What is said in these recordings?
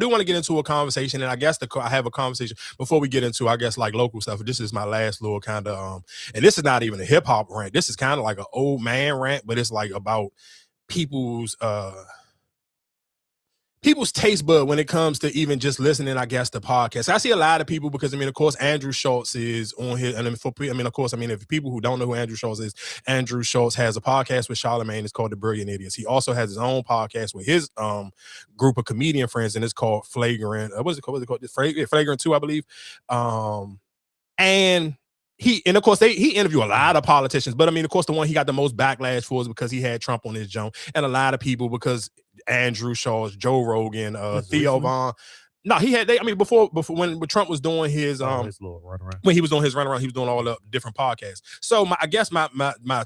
do want to get into a conversation, and I guess I have a conversation before we get into, I guess, like local stuff. This is my last little kind of, and this is not even a hip hop rant. This is kind of like an old man rant, but it's like about people's taste bud when it comes to even just listening, I guess, to podcasts. I see a lot of people because, I mean, of course, Andrew Schulz is on here. And if people who don't know who Andrew Schulz is, Andrew Schulz has a podcast with Charlamagne. It's called The Brilliant Idiots. He also has his own podcast with his group of comedian friends, and it's called Flagrant. What's it called? Flagrant 2, I believe. And of course, he interviewed a lot of politicians, but I mean, of course, the one he got the most backlash for is because he had Trump on his joint, and a lot of people because Andrew Schulz, Joe Rogan, Theo Von. No, he had. Before when Trump was doing his little run around. When he was doing his run around, he was doing all the different podcasts. So I guess my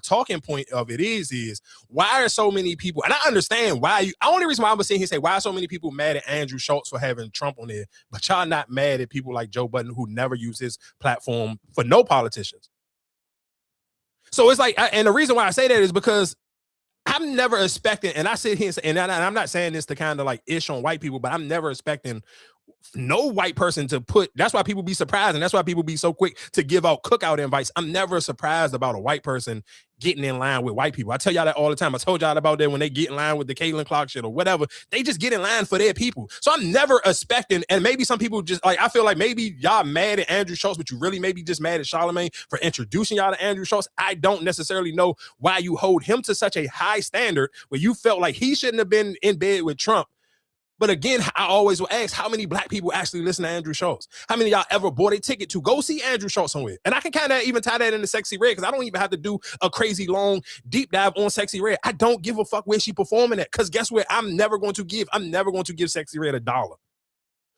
talking point of it is why are so many people? And I understand why. Only reason why I was sitting here say why are so many people mad at Andrew Schulz for having Trump on there, but y'all not mad at people like Joe Budden who never use his platform for no politicians. So it's like, and the reason why I say that is because I'm never expecting, and I sit here and I'm not saying this to kind of like ish on white people, but I'm never expecting no white person to put, that's why people be surprised, and that's why people be so quick to give out cookout invites. I'm never surprised about a white person getting in line with white people. I tell y'all that all the time. I told y'all about that when they get in line with the Caitlin Clark shit or whatever. They just get in line for their people. So I'm never expecting, and maybe some people just like, I feel like maybe y'all mad at Andrew Schulz, but you really maybe just mad at Charlamagne for introducing y'all to Andrew Schulz. I don't necessarily know why you hold him to such a high standard where you felt like he shouldn't have been in bed with Trump. But again, I always will ask, how many black people actually listen to Andrew Schulz? How many of y'all ever bought a ticket to go see Andrew Schulz somewhere? And I can kind of even tie that into Sexy Red, because I don't even have to do a crazy long deep dive on Sexy Red. I don't give a fuck where she performing at, because guess what? I'm never going to give Sexy Red $1.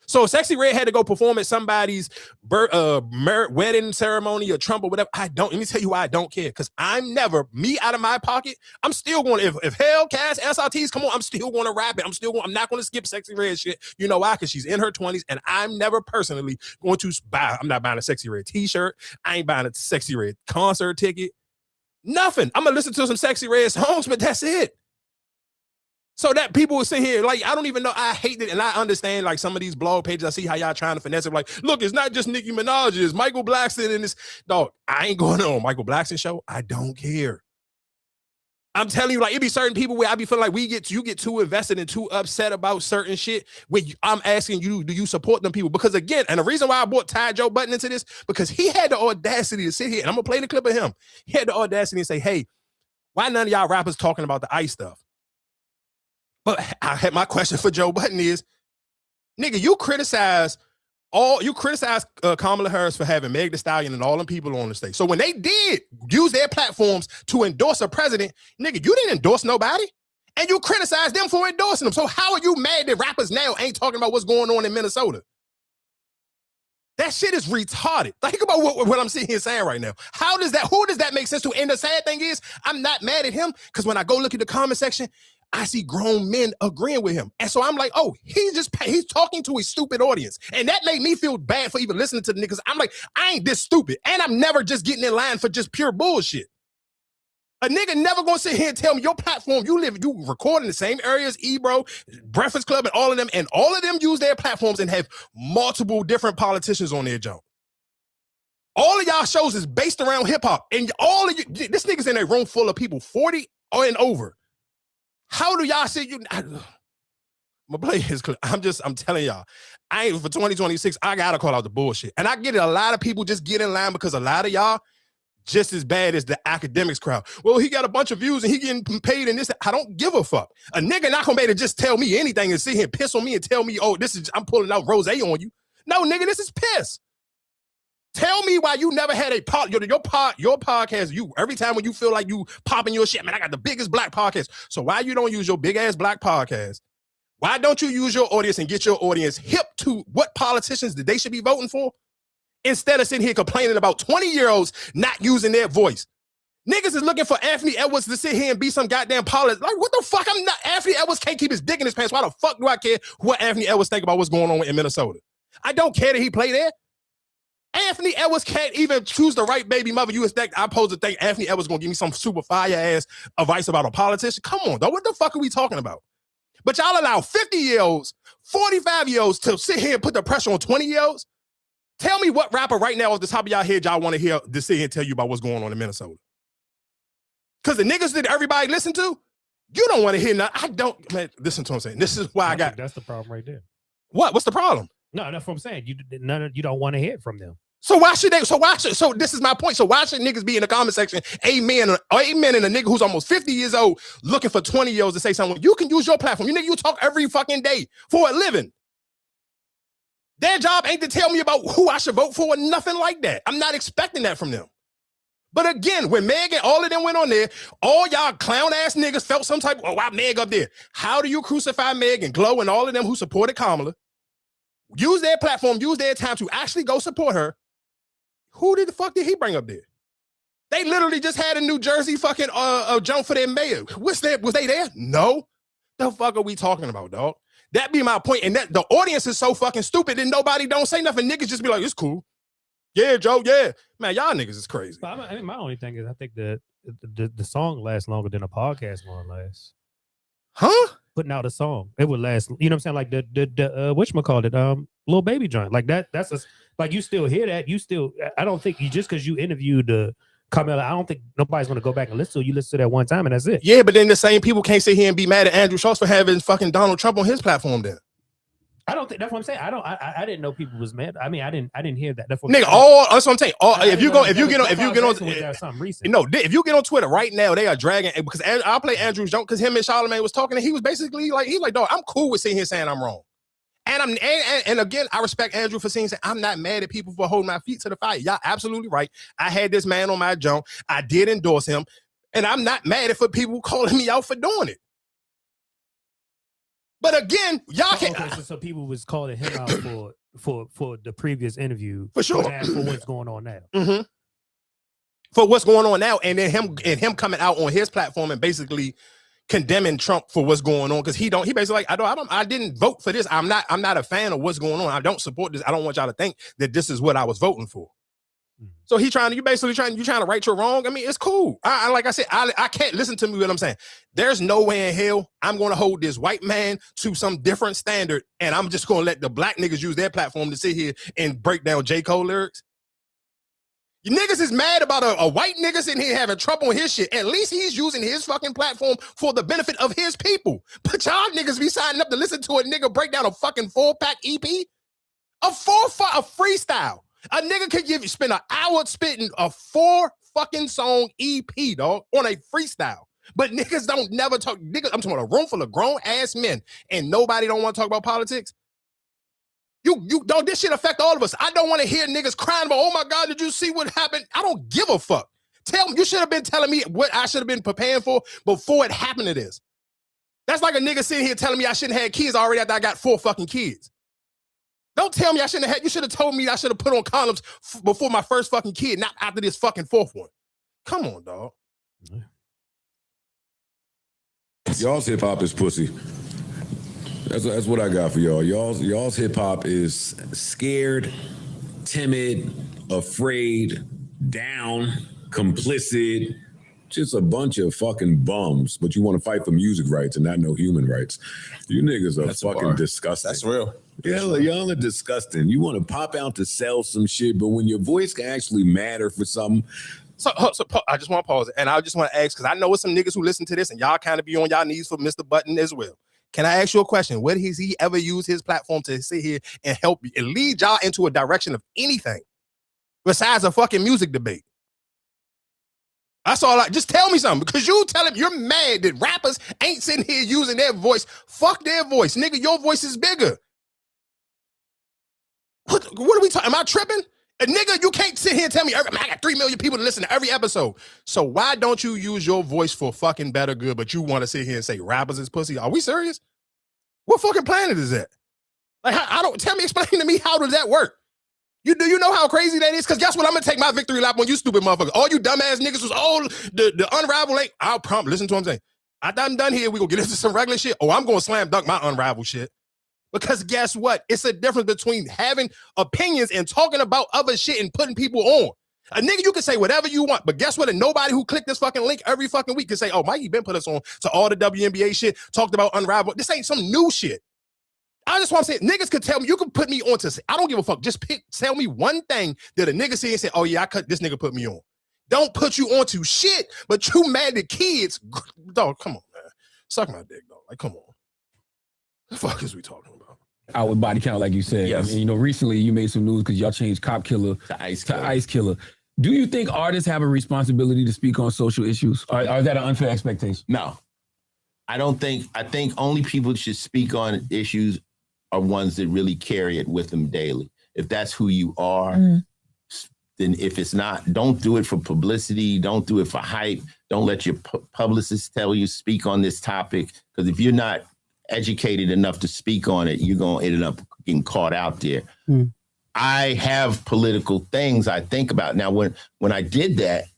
So if Sexy Red had to go perform at somebody's wedding ceremony or Trump or whatever, let me tell you why I don't care. Because I'm never, me out of my pocket, I'm still going to, if Hellcats, SRTs, come on, I'm still going to rap it. I'm not going to skip Sexy Red shit. You know why? Because she's in her 20s, and I'm never personally going to I'm not buying a Sexy Red t-shirt. I ain't buying a Sexy Red concert ticket. Nothing. I'm going to listen to some Sexy Red songs, but that's it. So that people will sit here, like, I don't even know, I hate it, and I understand, like, some of these blog pages, I see how y'all trying to finesse it, like, look, it's not just Nicki Minaj, it's Michael Blackson and this, dog, I ain't going on Michael Blackson show, I don't care. I'm telling you, like, it be certain people where I be feeling like you get too invested and too upset about certain shit, when I'm asking you, do you support them people? Because again, and the reason why I brought Joe Budden into this, because he had the audacity to sit here, and I'm gonna play the clip of him, he had the audacity to say, hey, why none of y'all rappers talking about the ICE stuff? But my question for Joe Budden is, nigga, you criticize Kamala Harris for having Meg Thee Stallion and all them people on the stage. So when they did use their platforms to endorse a president, nigga, you didn't endorse nobody, and you criticize them for endorsing them. So how are you mad that rappers now ain't talking about what's going on in Minnesota? That shit is retarded. Think about what I'm sitting here saying right now. Who does that make sense to? And the sad thing is, I'm not mad at him, because when I go look at the comment section, I see grown men agreeing with him. And so I'm like, oh, he's talking to a stupid audience. And that made me feel bad for even listening to the niggas. I'm like, I ain't this stupid. And I'm never just getting in line for just pure bullshit. A nigga never gonna sit here and tell me your platform, you record in the same areas, Ebro, Breakfast Club, and all of them use their platforms and have multiple different politicians on their job. All of y'all shows is based around hip hop. And all of you, this nigga's in a room full of people 40 and over. How do y'all see you? I'm gonna play his clip. I'm telling y'all, for 2026, I gotta call out the bullshit. And I get it, a lot of people just get in line because a lot of y'all just as bad as the academics crowd. Well, he got a bunch of views and he getting paid and this. I don't give a fuck. A nigga not gonna be able to just tell me anything and sit here and piss on me and tell me, oh, I'm pulling out rosé on you. No, nigga, this is piss. Tell me why you never had your podcast. Every time when you feel like you popping your shit, man, I got the biggest black podcast. So why you don't use your big ass black podcast? Why don't you use your audience and get your audience hip to what politicians that they should be voting for? Instead of sitting here complaining about 20-year-olds not using their voice. Niggas is looking for Anthony Edwards to sit here and be some goddamn politician. Like, what the fuck? Anthony Edwards can't keep his dick in his pants. Why the fuck do I care what Anthony Edwards think about what's going on in Minnesota? I don't care that he play there. Anthony Edwards can't even choose the right baby mother. You expect I'm supposed to think Anthony Edwards gonna give me some super fire ass advice about a politician? Come on, though. What the fuck are we talking about? But y'all allow 50-year-olds 45-year-olds to sit here and put the pressure on 20-year-olds? Tell me what rapper right now off the top of y'all head y'all want to hear to sit here and tell you about what's going on in Minnesota. Because the niggas that everybody listen to, you don't want to hear nothing. I don't, man, listen to what I'm saying. This is why I got. That's the problem right there. What? What's the problem? No, that's what I'm saying. You don't want to hear it from them. So why should they? So this is my point. So why should niggas be in the comment section? Amen and a nigga who's almost 50 years old looking for 20-year-olds to say something. You can use your platform. You talk every fucking day for a living. Their job ain't to tell me about who I should vote for or nothing like that. I'm not expecting that from them. But again, when Meg and all of them went on there, all y'all clown ass niggas felt some type of, why Meg up there? How do you crucify Meg and Glow and all of them who supported Kamala? Use their platform, use their time to actually go support her. Who the fuck did he bring up there? They literally just had a New Jersey fucking jump for their mayor. Was they there? No. The fuck are we talking about, dog? That be my point. And that the audience is so fucking stupid that nobody don't say nothing. Niggas just be like, it's cool. Yeah, Joe, yeah. Man, y'all niggas is crazy. I mean, my only thing is I think the song lasts longer than a podcast gonna last. Huh? Putting out a song. It would last, you know what I'm saying? Like the whatchamacallit, Lil Baby joint. Like that's like you still hear that. I don't think you just because you interviewed Carmela, I don't think nobody's gonna go back and listen to you. Listen to that one time and that's it. Yeah, but then the same people can't sit here and be mad at Andrew Schulz for having fucking Donald Trump on his platform then. I don't think that's what I'm saying. I didn't know people was mad. I mean, I didn't hear that. That's what that's what I'm saying. If you get on Twitter right now, they are dragging because I'll play Andrew's joke because him and Charlamagne was talking and he was basically like, he's like, dog, I'm cool with sitting here saying I'm wrong. And again, I respect Andrew for saying I'm not mad at people for holding my feet to the fire. Y'all absolutely right. I had this man on my jump. I did endorse him, and I'm not mad at for people calling me out for doing it. But again, y'all can't. Okay, so people was calling him out for the previous interview for sure for what's going on now. Mm-hmm. For what's going on now, and then him coming out on his platform and basically condemning Trump for what's going on because he basically like I didn't vote for this. I'm not a fan of what's going on. I don't support this. I don't want y'all to think that this is what I was voting for. So you trying to right your wrong. I mean, it's cool. Like I said, I can't listen to me what I'm saying. There's no way in hell I'm going to hold this white man to some different standard, and I'm just going to let the black niggas use their platform to sit here and break down J. Cole lyrics. You niggas is mad about a white nigga sitting here having trouble on his shit. At least he's using his fucking platform for the benefit of his people. But y'all niggas be signing up to listen to a nigga break down a fucking 4-pack EP, a freestyle. A nigga could spend an hour spitting a 4 fucking song EP, dog, on a freestyle. But niggas don't never talk. Niggas, I'm talking about a room full of grown ass men, and nobody don't want to talk about politics. You dog, this shit affect all of us. I don't want to hear niggas crying about, oh my God, did you see what happened? I don't give a fuck. Tell me, you should have been telling me what I should have been preparing for before it happened to this. That's like a nigga sitting here telling me I shouldn't have kids already after I got 4 fucking kids. Don't tell me I shouldn't have. You should have told me I should have put on condoms before my first fucking kid, not after this fucking 4th one. Come on, dog. Y'all's hip hop is pussy. That's what I got for y'all. Y'all's hip hop is scared, timid, afraid, down, complicit. Just a bunch of fucking bums, but you want to fight for music rights and not know human rights. You niggas are fucking disgusting. That's real. Yeah, y'all are disgusting. You want to pop out to sell some shit, but when your voice can actually matter for something. So I just want to pause it, and I just want to ask, because I know it's some niggas who listen to this, and y'all kind of be on y'all knees for Mr. Budden as well. Can I ask you a question? Where has he ever used his platform to sit here and help and lead y'all into a direction of anything besides a fucking music debate? That's all. Just tell me something, because you tell him you're mad that rappers ain't sitting here using their voice. Fuck their voice, nigga. Your voice is bigger. What are we talking? Am I tripping? Nigga, you can't sit here and tell me I got 3 million people to listen to every episode. So why don't you use your voice for fucking better good, but you want to sit here and say rappers is pussy? Are we serious? What fucking planet is that? Like, explain to me, how does that work? Do you know how crazy that is? Because guess what? I'm gonna take my victory lap on you stupid motherfuckers. All you dumbass niggas was, the Unravel ain't. I'll prompt. Listen to what I'm saying. I'm done here. We gonna get into some regular shit. Oh, I'm gonna slam dunk my Unravel shit. Because guess what? It's a difference between having opinions and talking about other shit and putting people on. A nigga, you can say whatever you want, but guess what? And nobody who clicked this fucking link every fucking week can say, oh, Mikey been put us on to all the WNBA shit, talked about Unravel. This ain't some new shit. I just want to say, niggas could tell me, you can put me on to, I don't give a fuck. Just tell me one thing that a nigga see and say, oh yeah, this nigga put me on. Don't put you on to shit, but you mad at kids. Dog, come on, man. Suck my dick, dog. Like, come on. The fuck is we talking about? Out with body count, like you said. Yes. And, recently you made some news because y'all changed Cop Killer to Ice Killer. Do you think artists have a responsibility to speak on social issues? Or is that an unfair expectation? No. I think only people who should speak on issues are ones that really carry it with them daily. If that's who you are, then if it's not, don't do it for publicity. Don't do it for hype. Don't let your publicist tell you speak on this topic. Because if you're not educated enough to speak on it, you're going to end up getting caught out there. I have political things I think about. Now, when I did that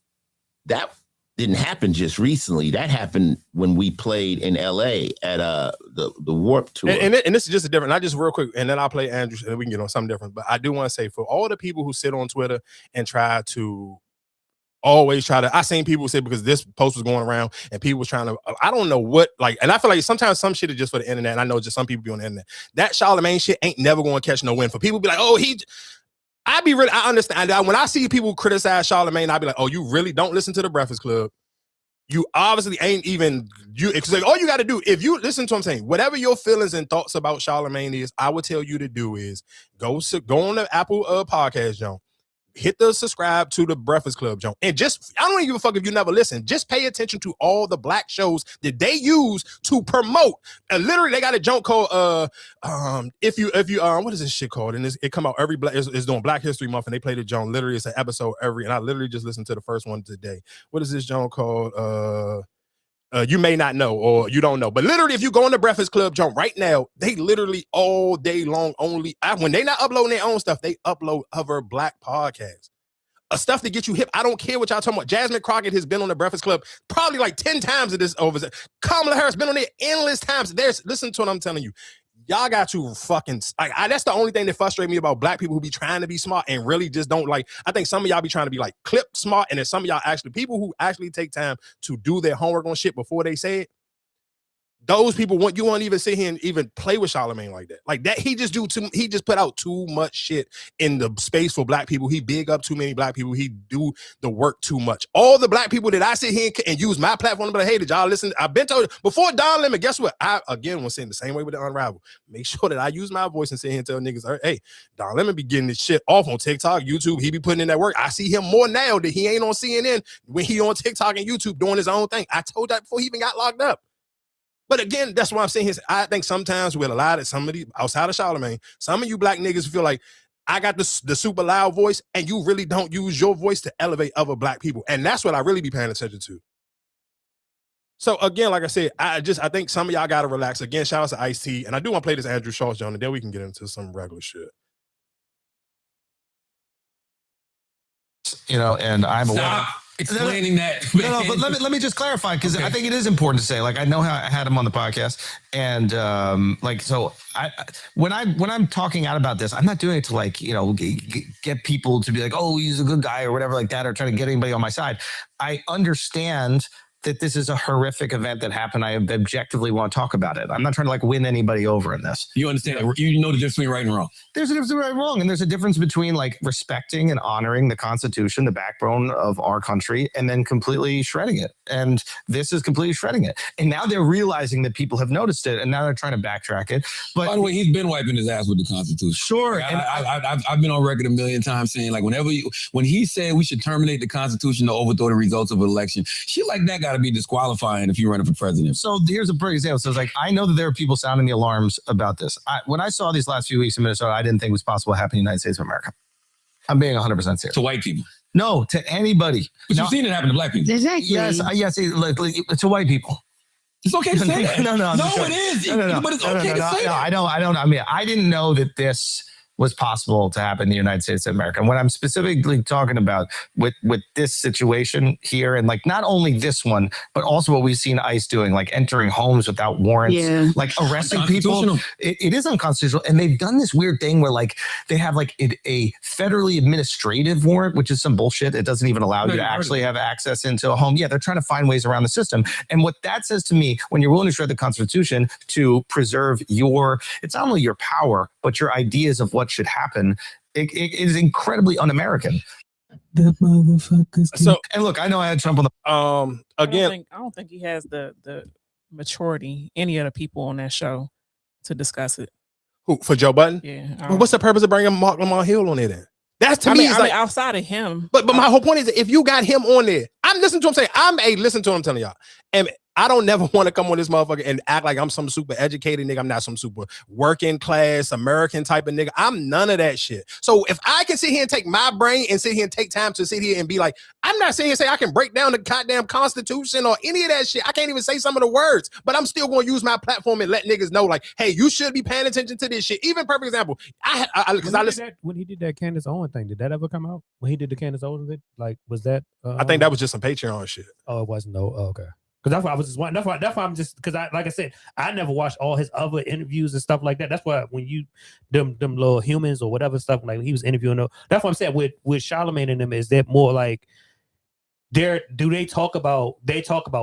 didn't happen just recently. That happened when we played in LA at the Warped Tour. And this is just a different, not just real quick, and then I'll play Andrew and we can get on something different. But I do want to say, for all the people who sit on Twitter and I seen people say, because this post was going around and people was trying to, I don't know what, like, and I feel like sometimes some shit is just for the internet. And I know just some people be on the internet. That Charlamagne shit ain't never going to catch no win. For people to be like, oh, I understand. When I see people criticize Charlamagne, I be like, oh, you really don't listen to the Breakfast Club. You obviously ain't even, it's like, all you got to do, if you listen to what I'm saying, whatever your feelings and thoughts about Charlamagne is, I would tell you to do is go on the Apple podcast, John. Hit the subscribe to the Breakfast Club, John. And just, I don't even give a fuck if you never listen. Just pay attention to all the black shows that they use to promote. And literally, they got a joke called, if you, what is this shit called? And it come out every black, it's doing Black History Month, and they play the John. Literally, it's an episode and I literally just listened to the first one today. What is this John called? You may not know, or you don't know, but literally, if you go on the Breakfast Club, John, right now, they literally all day long when they not uploading their own stuff, they upload other black podcasts. Stuff that gets you hip. I don't care what y'all talking about. Jasmine Crockett has been on the Breakfast Club probably like 10 times at this over. Kamala Harris been on there endless times. Listen to what I'm telling you. Y'all got to fucking, that's the only thing that frustrates me about black people who be trying to be smart and really just don't like. I think some of y'all be trying to be like clip smart, and then some of y'all people who actually take time to do their homework on shit before they say it. Those people you won't even sit here and even play with Charlamagne like that. Like that, he just put out too much shit in the space for black people. He big up too many black people. He do the work too much. All the black people that I sit here and use my platform to be like, hey, did y'all listen? I've been told before Don Lemon, guess what? I again was saying the same way with the Unravel. Make sure that I use my voice and sit here and tell niggas, hey, Don Lemon be getting this shit off on TikTok, YouTube. He be putting in that work. I see him more now that he ain't on CNN when he on TikTok and YouTube doing his own thing. I told that before he even got locked up. But again, that's why I'm saying here. I think sometimes with a lot of somebody outside of Charlamagne, some of you black niggas feel like I got the super loud voice, and you really don't use your voice to elevate other black people. And that's what I really be paying attention to. So again, like I said, I think some of y'all got to relax. Again, shout out to Ice-T. And I do want to play this Andrew Schulz Joe, and then we can get into some regular shit. And I'm aware. Explaining that. No, but let me just clarify, because I think it is important to say, like, I know how I had him on the podcast, and so when I'm talking out about this, I'm not doing it to get people to be like, oh, he's a good guy or whatever like that, or trying to get anybody on my side. I understand that this is a horrific event that happened. I objectively want to talk about it. I'm not trying to win anybody over in this. You understand? You know the difference between right and wrong. There's a difference between right and wrong. And there's a difference between respecting and honoring the Constitution, the backbone of our country, and then completely shredding it. And this is completely shredding it. And now they're realizing that people have noticed it, and now they're trying to backtrack it. But by the way, he's been wiping his ass with the Constitution. Sure. I've been on record a million times saying, when he said we should terminate the Constitution to overthrow the results of an election, shit like that got to be disqualifying if you're running for president. So here's a perfect example. So it's I know that there are people sounding the alarms about this. When I saw these last few weeks in Minnesota, I didn't think it was possible to happen in the United States of America. I'm being 100% serious. To white people? No, to anybody. But you've seen it happen to black people. Exactly. Yes, to white people. It's okay to say that. No, it is. But it's okay to say that. I don't. I mean, I didn't know that this was possible to happen in the United States of America. And what I'm specifically talking about with this situation here, and like not only this one, but also what we've seen ICE doing, like entering homes without warrants, like arresting people. It is unconstitutional. And they've done this weird thing where like they have like a federally administrative warrant, which is some bullshit. It doesn't even allow you to actually have access into a home. Yeah, they're trying to find ways around the system. And what that says to me, when you're willing to shred the Constitution to preserve it's not only your power, but your ideas of what should happen, it is incredibly un-American. The motherfuckers. So, and look, I know I had Trump on the again. I don't think he has the maturity, any of the people on that show, to discuss it. Who, for Joe Budden? Yeah. Well, what's the purpose of bringing Mark Lamar Hill on there then? That's to me. I mean, outside of him. But my whole point is that if you got him on there, I'm listening to him say, listen to him telling y'all. And I don't never want to come on this motherfucker and act like I'm some super educated nigga. I'm not some super working class American type of nigga. I'm none of that shit. So if I can sit here and take my brain and sit here and take time to sit here and be like, I'm not sitting here and say I can break down the goddamn Constitution or any of that shit. I can't even say some of the words, but I'm still going to use my platform and let niggas know like, hey, you should be paying attention to this shit. Even perfect example. When he did that Candace Owens thing, did that ever come out? When he did the Candace Owens thing, like was that? I think that was just some Patreon shit. Oh, it wasn't. No, okay. Because that's why I was just wondering. That's why I'm just because like I said, I never watched all his other interviews and stuff like that. That's why when you them little humans or whatever stuff like he was interviewing, that's what I'm saying with Charlamagne and them is that more like they talk about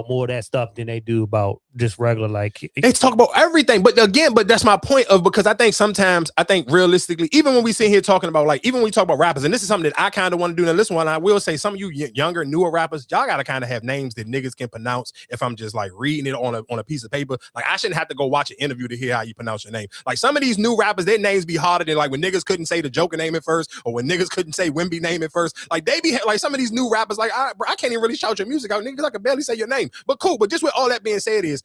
more of that stuff than they do about just regular like they talk about everything. But again, that's my point of because I think realistically, even when we sit here talking about like even when we talk about rappers, and this is something that I kind of want to do. And listen, one I will say, some of you younger, newer rappers, y'all gotta kind of have names that niggas can pronounce. If I'm just like reading it on a piece of paper, like I shouldn't have to go watch an interview to hear how you pronounce your name. Like some of these new rappers, their names be harder than like when niggas couldn't say the Joker name at first, or when niggas couldn't say Wimby name at first. Like they be like some of these new rappers, like I can't even really shout your music out, niggas. I can barely say your name. But cool. But just with all that being said is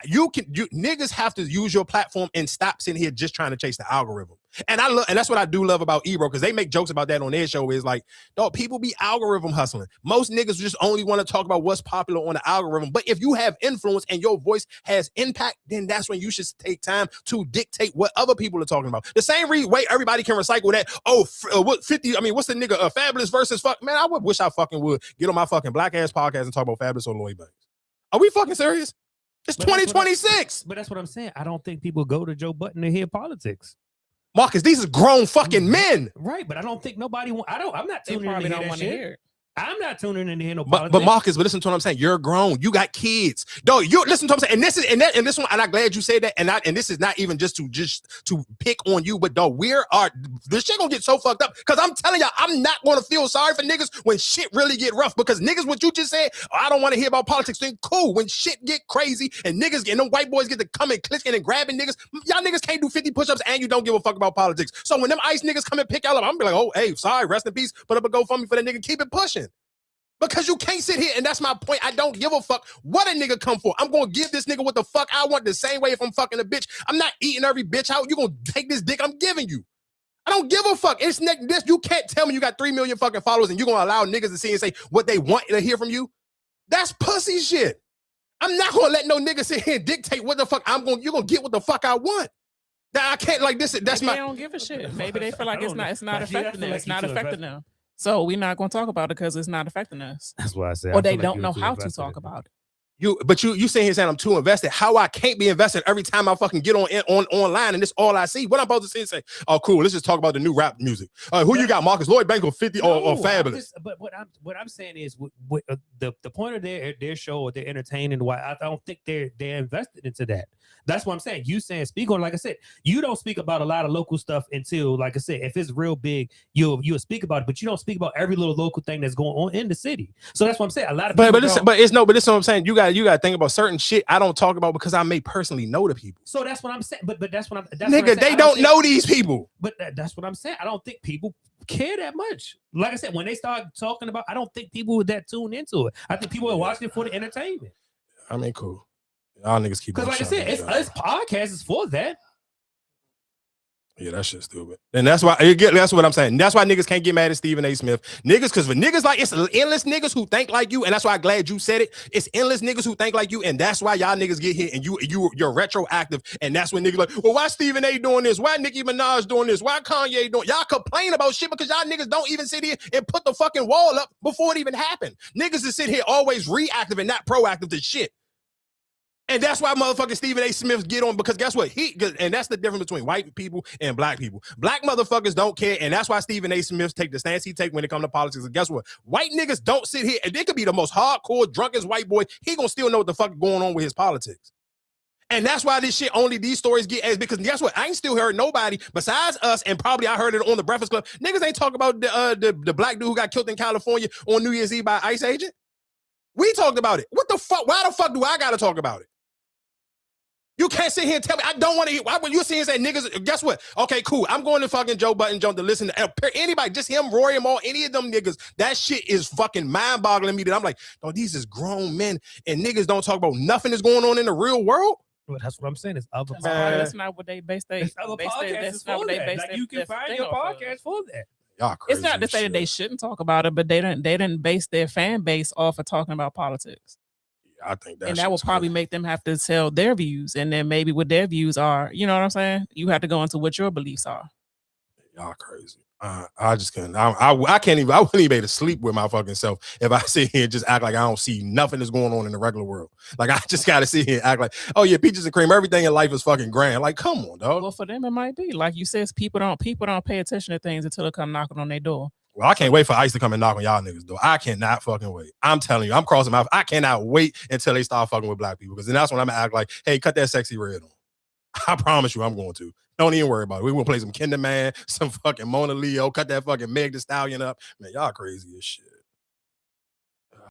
you niggas have to use your platform and stop sitting here just trying to chase the algorithm. And that's what I do love about Ebro, because they make jokes about that on their show. Is like, dog, people be algorithm hustling. Most niggas just only want to talk about what's popular on the algorithm. But if you have influence and your voice has impact, then that's when you should take time to dictate what other people are talking about. The same way everybody can recycle that. What 50? I mean, what's the nigga Fabulous versus fuck? Man, I wish I fucking would get on my fucking black ass podcast and talk about Fabulous or Lloyd Banks. Are we fucking serious? It's 2026. But that's what I'm saying. I don't think people go to Joe Budden to hear politics. Marcus, these are grown fucking men. Right, but I don't think nobody I'm not tuning in to hear it. I'm not tuning in to hear no politics. But Marcus, listen to what I'm saying. You're grown. You got kids. No, you listen to what I'm saying. And this one, and I'm glad you said that. And this is not even just to pick on you, but dog, this shit gonna get so fucked up. Cause I'm telling y'all, I'm not gonna feel sorry for niggas when shit really get rough. Because niggas, what you just said, I don't want to hear about politics. Then cool. When shit get crazy and niggas and them white boys get to come and clicking and grabbing niggas, y'all niggas can't do 50 push-ups and you don't give a fuck about politics. So when them ICE niggas come and pick y'all up, I'm be like, oh, hey, sorry, rest in peace. Put up a GoFundMe for that nigga. Keep it pushing. Because you can't sit here, and that's my point. I don't give a fuck what a nigga come for. I'm gonna give this nigga what the fuck I want the same way if I'm fucking a bitch. I'm not eating every bitch out. You gonna take this dick I'm giving you. I don't give a fuck. It's this. You can't tell me you got 3 million fucking followers and you gonna allow niggas to see and say what they want to hear from you. That's pussy shit. I'm not gonna let no nigga sit here and dictate what the fuck you're gonna get what the fuck I want. That I can't like this. That's Maybe they don't give a shit. Maybe they feel like it's not affecting them. It's not affecting them. So we're not going to talk about it because it's not affecting us. That's what I said. Or they don't know how to talk about it. You sitting here saying I'm too invested. How I can't be invested every time I fucking get on online and this all I see. What I'm supposed to say and say, oh cool, let's just talk about the new rap music. Who you got, Marcus? Lloyd Banks or 50 or Fabulous? But what I'm saying is the point of their show or their entertaining, why I don't think they're invested into that. That's what I'm saying. You saying speak on, like I said, you don't speak about a lot of local stuff until, like I said, if it's real big, you'll speak about it, but you don't speak about every little local thing that's going on in the city. So that's what I'm saying. A lot of people this is what I'm saying. You got to think about certain shit I don't talk about because I may personally know the people. So that's what I'm saying. But that's what I'm nigga, they don't know these people. But that's what I'm saying. I don't think people care that much. Like I said, when they start talking about, I don't think people were that tuned into it. I think people are watching it for the entertainment. I mean, cool. Y'all niggas keep because, like I said, it's podcast is for that. Yeah, that shit's stupid. And that's why that's what I'm saying. That's why niggas can't get mad at Stephen A. Smith. Niggas, because for niggas like it's endless niggas who think like you, and that's why I'm glad you said it. It's endless niggas who think like you, and that's why y'all niggas get hit and you're retroactive. And that's when niggas like, well, why Stephen A. doing this? Why Nicki Minaj doing this? Why Kanye doing? Y'all complain about shit because y'all niggas don't even sit here and put the fucking wall up before it even happened. Niggas is sit here always reactive and not proactive to shit. And that's why motherfucking Stephen A. Smith get on, because guess what? And that's the difference between white people and black people. Black motherfuckers don't care, and that's why Stephen A. Smith take the stance he take when it comes to politics. And guess what? White niggas don't sit here, and they could be the most hardcore, drunkest white boy. He gonna still know what the fuck is going on with his politics. And that's why this shit, only these stories get as, because guess what? I ain't still heard nobody besides us, and probably I heard it on the Breakfast Club. Niggas ain't talk about the black dude who got killed in California on New Year's Eve by an ICE agent. We talked about it. What the fuck? Why the fuck do I gotta talk about it? You can't sit here and tell me I don't want to hear. Why would you sit here and say niggas? Guess what? Okay, cool. I'm going to fucking Joe Budden to listen to anybody, just him, Roy, and all, any of them niggas. That shit is fucking mind-boggling me. That I'm like, oh, these is grown men, and niggas don't talk about nothing that's going on in the real world. Well, that's what I'm saying. It's other That's not what they base their. It's other podcasts That's not what they base like, their. you can find your podcast for that. Y'all crazy. It's not to say that they shouldn't talk about it, but they didn't base their fan base off of talking about politics. I think that, and that will probably make them have to tell their views, and then maybe what their views are. You know what I'm saying? You have to go into what your beliefs are. Y'all crazy. I just couldn't. I can't even. I wouldn't even be able to sleep with my fucking self if I sit here and just act like I don't see nothing that's going on in the regular world. Like I just got to sit here and act like, oh yeah, peaches and cream, everything in life is fucking grand. Like, come on, dog. Well, for them it might be like you said. People don't pay attention to things until they come knocking on their door. Well, I can't wait for ICE to come and knock on y'all niggas door. I cannot fucking wait. I'm telling you, I'm crossing my. I cannot wait until they start fucking with black people, because then that's when I'm gonna act like, hey, cut that sexy red on. I promise you, I'm going to. Don't even worry about it. We're gonna play some Kinder Man, some fucking Mona Leo, cut that fucking Meg Thee Stallion up. Man, y'all crazy as shit.